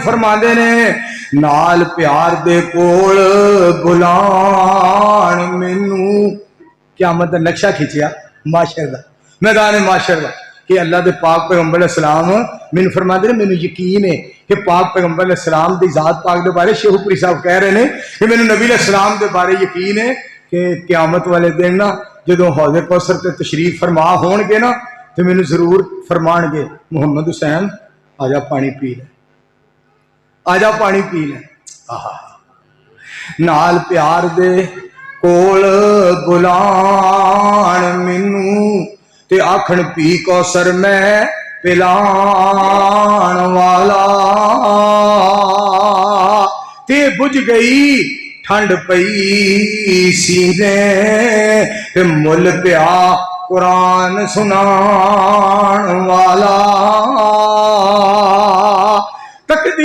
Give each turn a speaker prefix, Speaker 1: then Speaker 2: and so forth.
Speaker 1: फरमाते ने नाल प्यार दे कोल बुलान मैनू क़यामत दा नक्शा खिंचिया माशर दा मैदान माशर दा कि अल्लाह दे पाक पैगंबर अलैहिस्सलाम मैनू फरमाते ने मैनू यकीन है कि पाक पैगंबर अलैहिस्सलाम दी जात पाक दे बारे शेखपुरी साहब कह रहे हैं कि मैनू नबी अलैहिस्सलाम दे बारे यकीन है कि क़यामत वाले दिन ना जो हौज़े कौसर ते तशरीफ फरमा होणगे ना तो मैनू जरूर फरमाणगे मुहम्मद हुसैन आजा पानी पी ले आजा पानी पी ले आहा नाल प्यार दे कोल बुलान मैनू ते आखण पी कौसर मैं पिलान वाला ते बुझ गई ठंड पई सीने ते मुल प्या कुरान सुनान वाला।